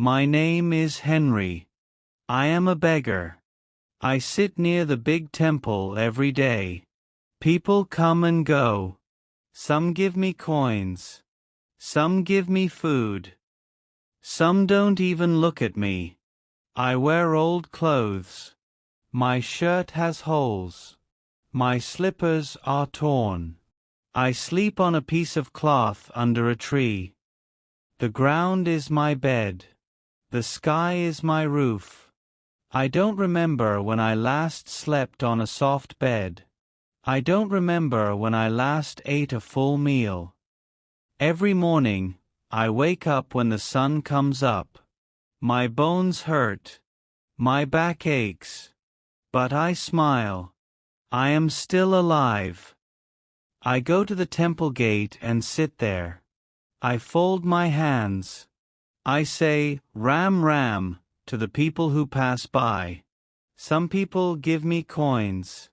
My name is Henry. I am a beggar. I sit near the big temple every day. People come and go. Some give me coins. Some give me food. Some don't even look at me. I wear old clothes. My shirt has holes. My slippers are torn. I sleep on a piece of cloth under a tree. The ground is my bed. The sky is my roof. I don't remember when I last slept on a soft bed. I don't remember when I last ate a full meal. Every morning, I wake up when the sun comes up. My bones hurt. My back aches. But I smile. I am still alive. I go to the temple gate and sit there. I fold my hands. I say, Ram Ram, to the people who pass by. Some people give me coins.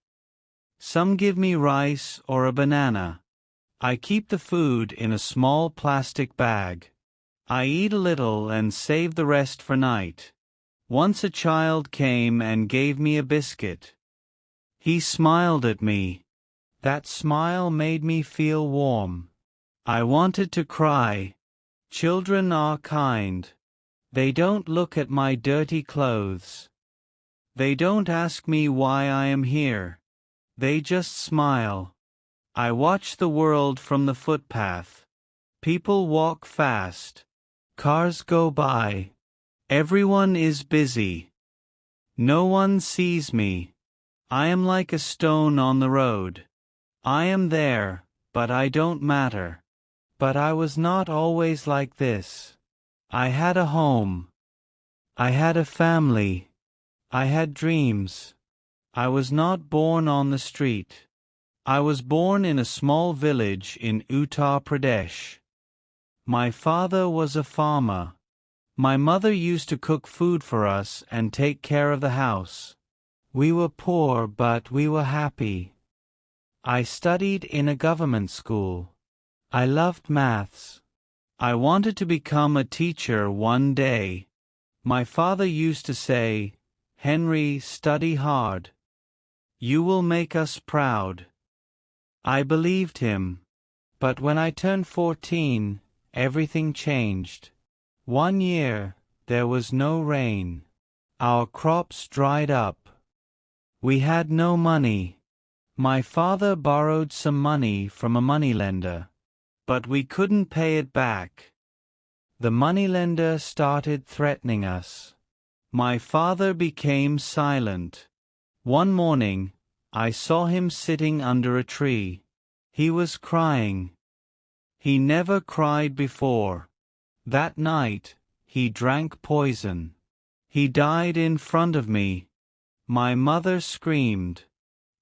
Some give me rice or a banana. I keep the food in a small plastic bag. I eat a little and save the rest for night. Once a child came and gave me a biscuit. He smiled at me. That smile made me feel warm. I wanted to cry. Children are kind. They don't look at my dirty clothes. They don't ask me why I am here. They just smile. I watch the world from the footpath. People walk fast. Cars go by. Everyone is busy. No one sees me. I am like a stone on the road. I am there, but I don't matter. But I was not always like this. I had a home. I had a family. I had dreams. I was not born on the street. I was born in a small village in Uttar Pradesh. My father was a farmer. My mother used to cook food for us and take care of the house. We were poor, but we were happy. I studied in a government school. I loved maths. I wanted to become a teacher one day. My father used to say, Henry, study hard. You will make us proud. I believed him. But when I turned 14, everything changed. One year, there was no rain. Our crops dried up. We had no money. My father borrowed some money from a moneylender, but we couldn't pay it back. The moneylender started threatening us. My father became silent. One morning, I saw him sitting under a tree. He was crying. He never cried before. That night, he drank poison. He died in front of me. My mother screamed.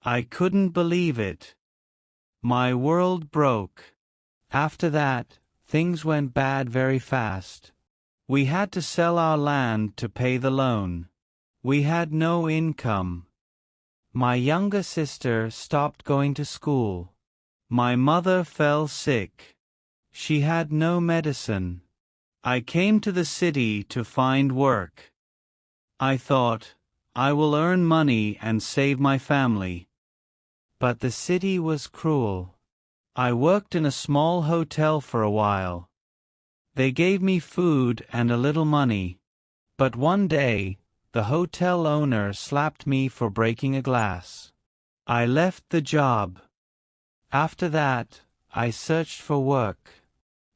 I couldn't believe it. My world broke. After that, things went bad very fast. We had to sell our land to pay the loan. We had no income. My younger sister stopped going to school. My mother fell sick. She had no medicine. I came to the city to find work. I thought, I will earn money and save my family. But the city was cruel. I worked in a small hotel for a while. They gave me food and a little money. But one day, the hotel owner slapped me for breaking a glass. I left the job. After that, I searched for work.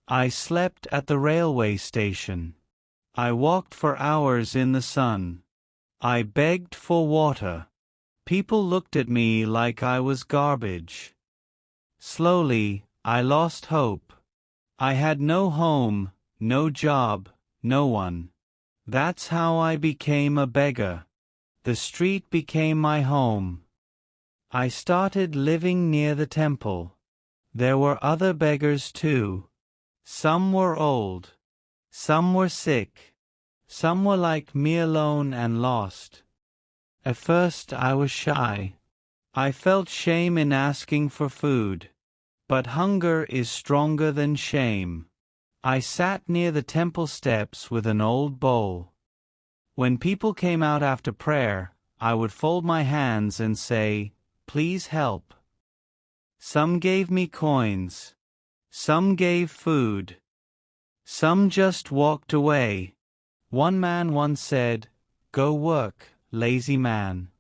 I slept at the railway station. I walked for hours in the sun. I begged for water. People looked at me like I was garbage. Slowly, I lost hope. I had no home, no job, no one. That's how I became a beggar. The street became my home. I started living near the temple. There were other beggars too. Some were old. Some were sick. Some were like me, alone and lost. At first I was shy. I felt shame in asking for food. But hunger is stronger than shame. I sat near the temple steps with an old bowl. When people came out after prayer, I would fold my hands and say, "Please help." Some gave me coins. Some gave food. Some just walked away. One man once said, "Go work, lazy man."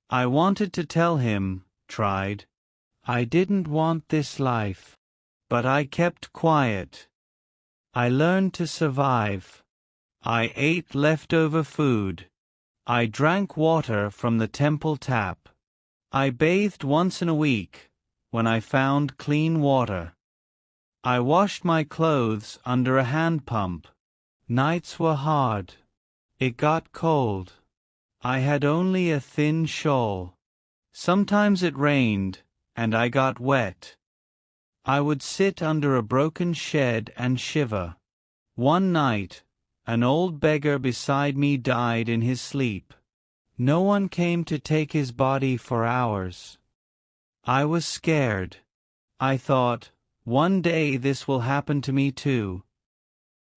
I wanted to tell him, tried. I didn't want this life. But I kept quiet. I learned to survive. I ate leftover food. I drank water from the temple tap. I bathed once in a week, when I found clean water. I washed my clothes under a hand pump. Nights were hard. It got cold. I had only a thin shawl. Sometimes it rained, and I got wet. I would sit under a broken shed and shiver. One night, an old beggar beside me died in his sleep. No one came to take his body for hours. I was scared. I thought, one day this will happen to me too.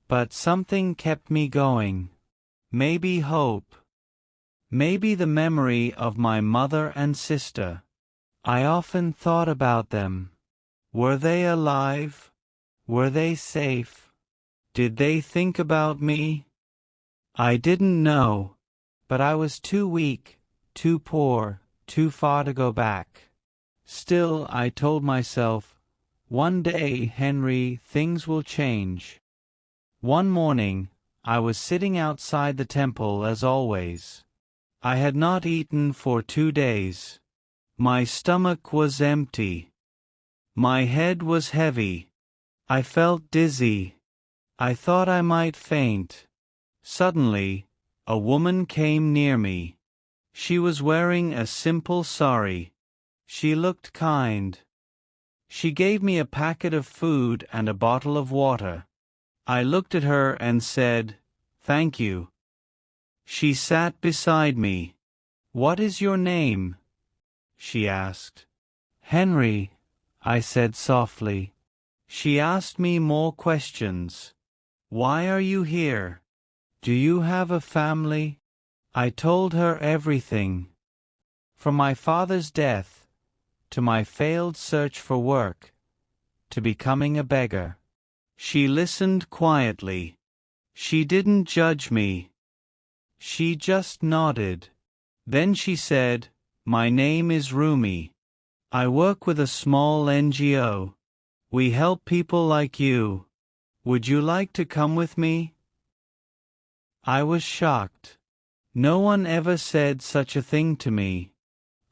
But something kept me going. Maybe hope. Maybe the memory of my mother and sister. I often thought about them. Were they alive? Were they safe? Did they think about me? I didn't know, but I was too weak, too poor, too far to go back. Still, I told myself, one day, Henry, things will change. One morning, I was sitting outside the temple as always. I had not eaten for 2 days. My stomach was empty. My head was heavy. I felt dizzy. I thought I might faint. Suddenly, a woman came near me. She was wearing a simple sari. She looked kind. She gave me a packet of food and a bottle of water. I looked at her and said, "Thank you." She sat beside me. "What is your name?" she asked. "Henry," I said softly. She asked me more questions. "Why are you here? Do you have a family?" I told her everything. From my father's death, to my failed search for work, to becoming a beggar. She listened quietly. She didn't judge me. She just nodded. Then she said, "My name is Rumi. I work with a small NGO. We help people like you. Would you like to come with me?" I was shocked. No one ever said such a thing to me.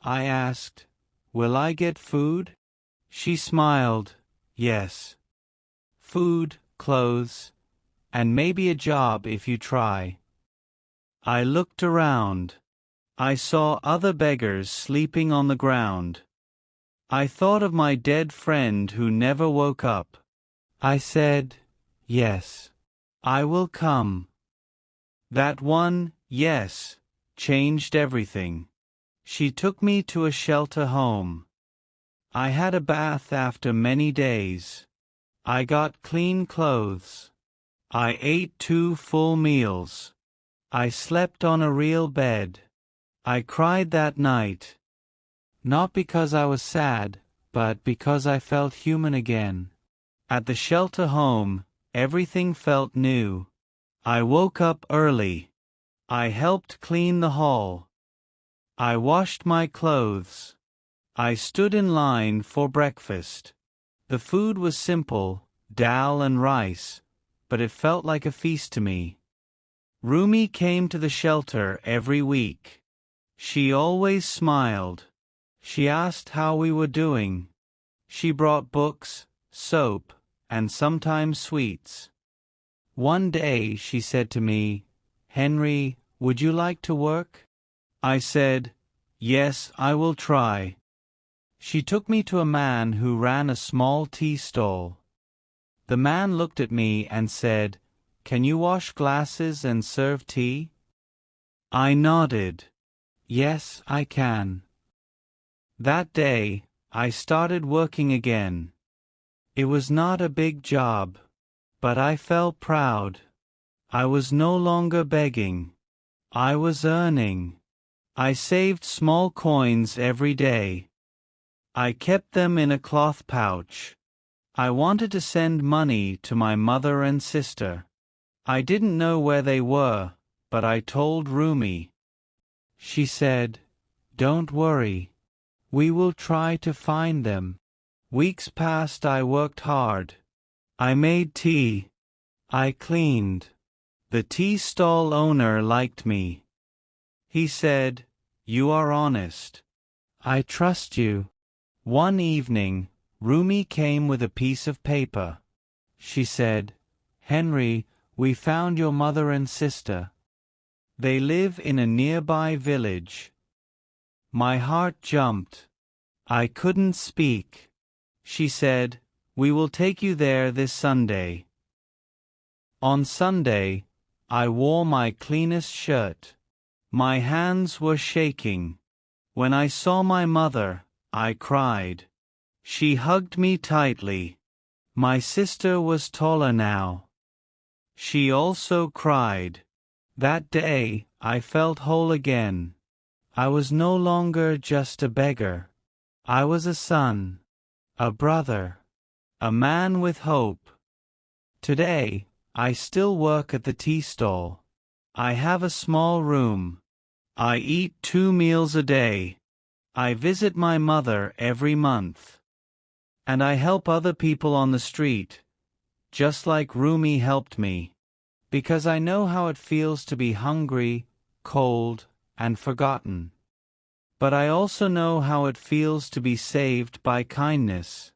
I asked, "Will I get food?" She smiled, "Yes. Food, clothes, and maybe a job if you try." I looked around. I saw other beggars sleeping on the ground. I thought of my dead friend who never woke up. I said, "Yes, I will come." That one yes changed everything. She took me to a shelter home. I had a bath after many days. I got clean clothes. I ate 2 full meals. I slept on a real bed. I cried that night. Not because I was sad, but because I felt human again. At the shelter home, everything felt new. I woke up early. I helped clean the hall. I washed my clothes. I stood in line for breakfast. The food was simple, dal and rice, but it felt like a feast to me. Rumi came to the shelter every week. She always smiled. She asked how we were doing. She brought books, soap, and sometimes sweets. One day she said to me, "Henry, would you like to work?" I said, "Yes, I will try." She took me to a man who ran a small tea stall. The man looked at me and said, "Can you wash glasses and serve tea?" I nodded. "Yes, I can." That day, I started working again. It was not a big job. But I felt proud. I was no longer begging. I was earning. I saved small coins every day. I kept them in a cloth pouch. I wanted to send money to my mother and sister. I didn't know where they were, but I told Rumi. She said, "Don't worry. We will try to find them." Weeks passed. I worked hard. I made tea. I cleaned. The tea stall owner liked me. He said, "You are honest. I trust you." One evening, Rumi came with a piece of paper. She said, "Henry, we found your mother and sister. They live in a nearby village." My heart jumped. I couldn't speak. She said, "We will take you there this Sunday." On Sunday, I wore my cleanest shirt. My hands were shaking. When I saw my mother, I cried. She hugged me tightly. My sister was taller now. She also cried. That day, I felt whole again. I was no longer just a beggar. I was a son, a brother, a man with hope. Today, I still work at the tea stall. I have a small room. I eat 2 meals a day. I visit my mother every month. And I help other people on the street, just like Rumi helped me, because I know how it feels to be hungry, cold, and forgotten. But I also know how it feels to be saved by kindness.